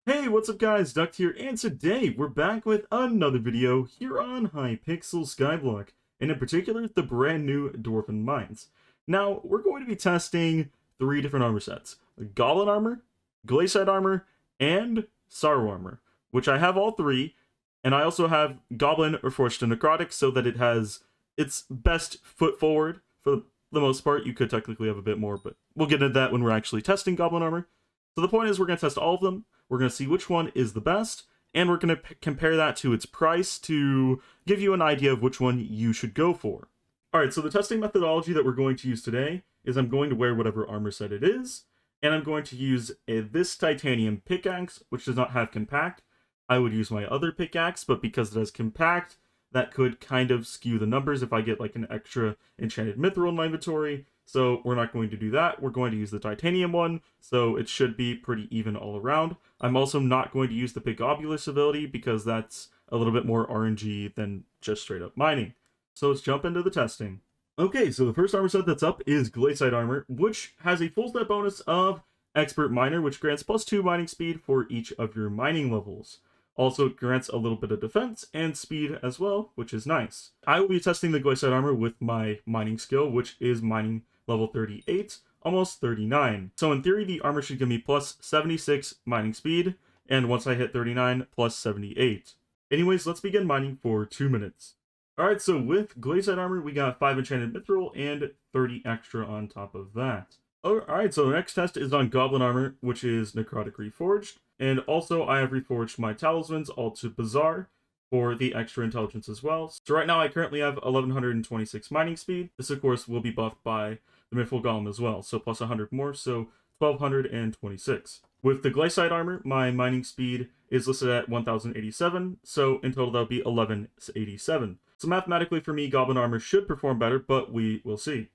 Hey, what's up guys, Duct here, and today we're back with another video here on Hypixel Skyblock, and in particular, the brand new Dwarven mines. Now, we're going to be testing 3 different armor sets: Goblin Armor, Glacite Armor, and Sorrow Armor, which I have all 3, and I also have Goblin Reforged to Necrotic so that it has its best foot forward. For the most part, you could technically have a bit more, but we'll get into that when we're actually testing Goblin Armor. So the point is we're going to test all of them. We're going to see which one is the best, and we're going to compare that to its price to give you an idea of which one you should go for. Alright, so the testing methodology that we're going to use today is I'm going to wear whatever armor set it is, and I'm going to use this titanium pickaxe, which does not have compact. I would use my other pickaxe, but because it has compact, that could kind of skew the numbers if I get like an extra enchanted mithril in my inventory. So we're not going to do that. We're going to use the titanium one, so it should be pretty even all around. I'm also not going to use the Pigobulus ability because that's a little bit more RNG than just straight up mining. So let's jump into the testing. Okay, so the first armor set that's up is Glacite Armor, which has a full set bonus of Expert Miner, which grants +2 mining speed for each of your mining levels. Also, it grants a little bit of defense and speed as well, which is nice. I will be testing the Glacite Armor with my mining skill, which is mining level 38, almost 39. So in theory, the armor should give me +76 mining speed, and once I hit 39, +78. Anyways, let's begin mining for 2 minutes. Alright, so with Glacite Armor, we got 5 enchanted mithril and 30 extra on top of that. Alright, so the next test is on Goblin Armor, which is Necrotic Reforged, and also I have reforged my talismans all to Bazaar for the extra intelligence as well. So right now I currently have 1126 mining speed. This of course will be buffed by the Mithril Golem as well, so plus 100 more, so 1226. With the Glacite Armor, my mining speed is listed at 1087, so in total that'll be 1187. So mathematically for me, Goblin Armor should perform better, but we will see.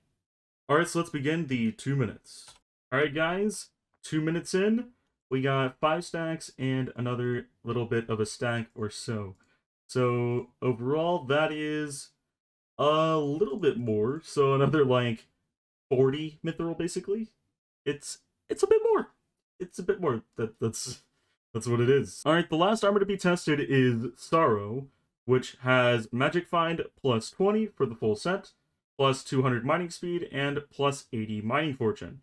Alright, so let's begin the 2 minutes. Alright guys, 2 minutes in, we got 5 stacks and another little bit of a stack or so. So overall, that is a little bit more, so another like 40 mithril basically. It's a bit more. It's a bit more. That's what it is. Alright, the last armor to be tested is Sorrow, which has Magic Find +20 for the full set, +200 mining speed, and +80 mining fortune.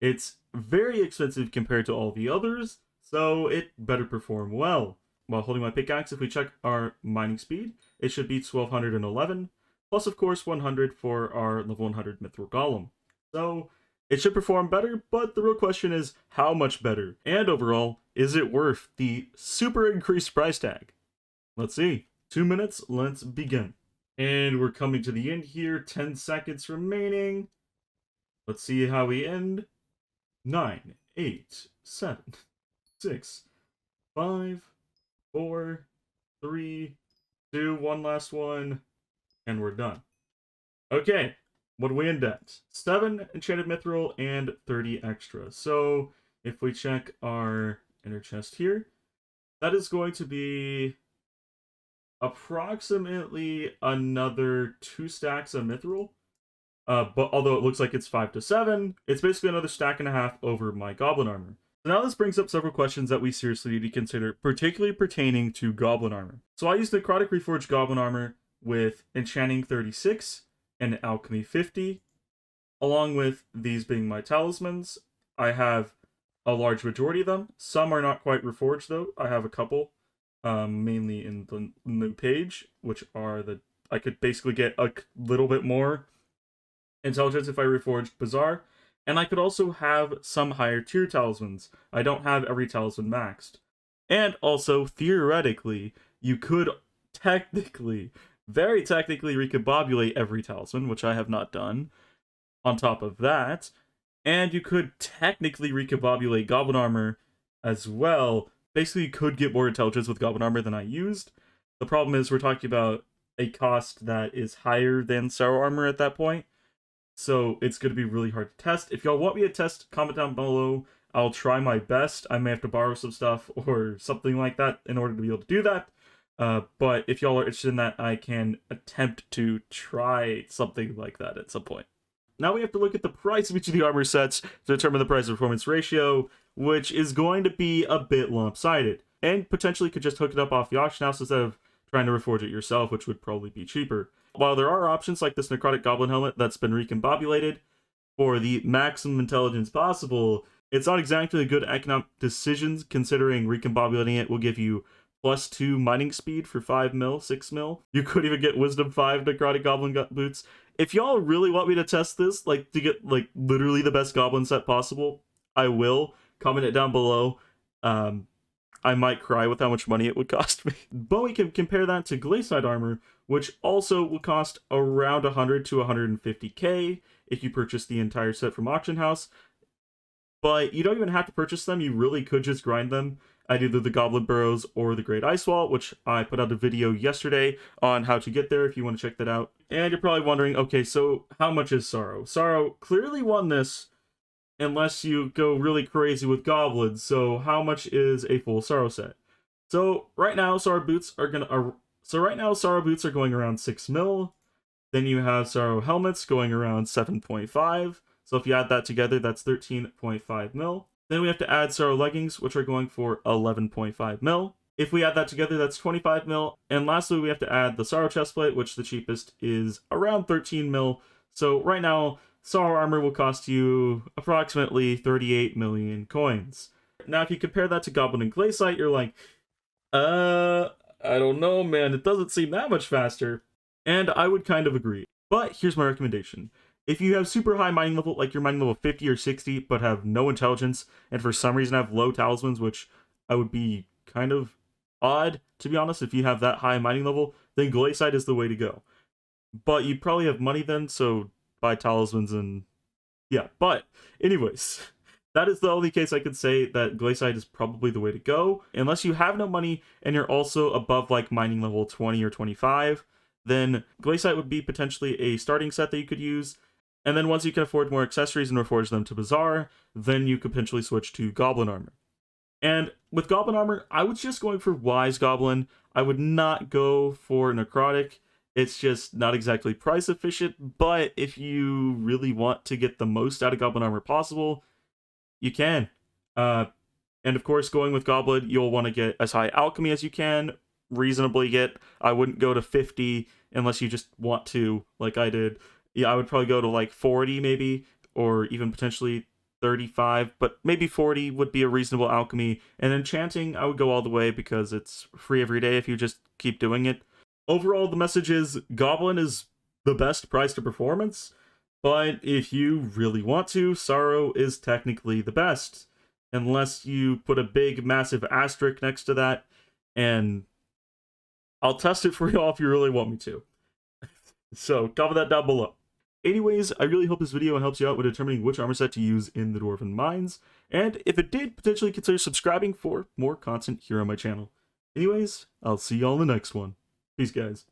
It's very expensive compared to all the others, so it better perform well. While holding my pickaxe, if we check our mining speed, it should be 1211, plus of course 100 for our level 100 Mithril Golem. So it should perform better, but the real question is how much better? And overall, is it worth the super increased price tag? Let's see. 2 minutes, let's begin. And we're coming to the end here, 10 seconds remaining. Let's see how we end. 9, 8, 7, 6, 5, 4, 3, 2, one last one, and we're done. Okay, what do we end at? 7 enchanted mithril and 30 extra. So if we check our inner chest here, that is going to be approximately another 2 stacks of mithril. But although it looks like it's 5 to 7, it's basically another stack and a half over my Goblin Armor. So now this brings up several questions that we seriously need to consider, particularly pertaining to Goblin Armor. So I used the Necrotic Reforged Goblin Armor with Enchanting 36 and Alchemy 50, along with these being my talismans. I have a large majority of them. Some are not quite reforged though. I have a couple, mainly in the new page, which are I could basically get a little bit more intelligence if I reforged Bazaar, and I could also have some higher tier talismans. I don't have every talisman maxed. And also, theoretically, you could technically, very technically, recombobulate every talisman, which I have not done, on top of that. And you could technically recombobulate Goblin Armor as well. Basically, you could get more intelligence with Goblin Armor than I used. The problem is we're talking about a cost that is higher than Sorrow Armor at that point. So it's going to be really hard to test. If y'all want me to test, comment down below. I'll try my best. I may have to borrow some stuff or something like that in order to be able to do that. But if y'all are interested in that, I can attempt to try something like that at some point. Now we have to look at the price of each of the armor sets to determine the price-performance ratio. which is going to be a bit lopsided, and potentially could just hook it up off the auction house instead of trying to reforge it yourself, which would probably be cheaper. While there are options like this Necrotic Goblin helmet that's been recombobulated for the maximum intelligence possible, it's not exactly a good economic decision considering recombobulating it will give you +2 mining speed for 5 mil, 6 mil. You could even get Wisdom 5 Necrotic Goblin boots. If y'all really want me to test this, like to get like literally the best goblin set possible, I will. Comment it down below. I might cry with how much money it would cost me. But we can compare that to Glacite armor, which also will cost around 100 to 150k if you purchase the entire set from auction house. But you don't even have to purchase them. You really could just grind them at either the Goblin Burrows or the Great Ice Wall, which I put out a video yesterday on how to get there if you want to check that out. And you're probably wondering, okay, so how much is Sorrow? Sorrow clearly won this unless you go really crazy with goblins. So how much is a full Sorrow set? So right now Sorrow boots are going around 6 mil. Then you have Sorrow helmets going around 7.5. So if you add that together, that's 13.5 mil. Then we have to add Sorrow leggings, which are going for 11.5 mil. If we add that together, that's 25 mil. And lastly, we have to add the Sorrow chestplate, which the cheapest is around 13 mil. So right now, Sorrow armor will cost you approximately 38 million coins. Now, if you compare that to Goblin and Glacite, you're like, I don't know, man. It doesn't seem that much faster. And I would kind of agree. But here's my recommendation. If you have super high mining level, like you're mining level 50 or 60, but have no intelligence, and for some reason have low talismans, which I would be kind of odd, to be honest, if you have that high mining level, then Glacite is the way to go. But you probably have money then, so buy talismans and yeah. But anyways, that is the only case I could say that Glacite is probably the way to go. Unless you have no money and you're also above like mining level 20 or 25, then Glacite would be potentially a starting set that you could use. And then once you can afford more accessories and reforge them to Bazaar, then you could potentially switch to Goblin Armor. And with Goblin Armor, I was just going for Wise Goblin. I would not go for Necrotic. It's just not exactly price efficient, but if you really want to get the most out of Goblin Armor possible, you can. And of course, going with Goblin, you'll want to get as high alchemy as you can, reasonably get. I wouldn't go to 50 unless you just want to, like I did. Yeah, I would probably go to like 40 maybe, or even potentially 35, but maybe 40 would be a reasonable alchemy. And enchanting, I would go all the way because it's free every day if you just keep doing it. Overall, the message is Goblin is the best price to performance, but if you really want to, Sorrow is technically the best, unless you put a big, massive asterisk next to that, and I'll test it for y'all if you really want me to. So, comment that down below. Anyways, I really hope this video helps you out with determining which armor set to use in the Dwarven mines, and if it did, potentially consider subscribing for more content here on my channel. Anyways, I'll see y'all in the next one. Peace, guys.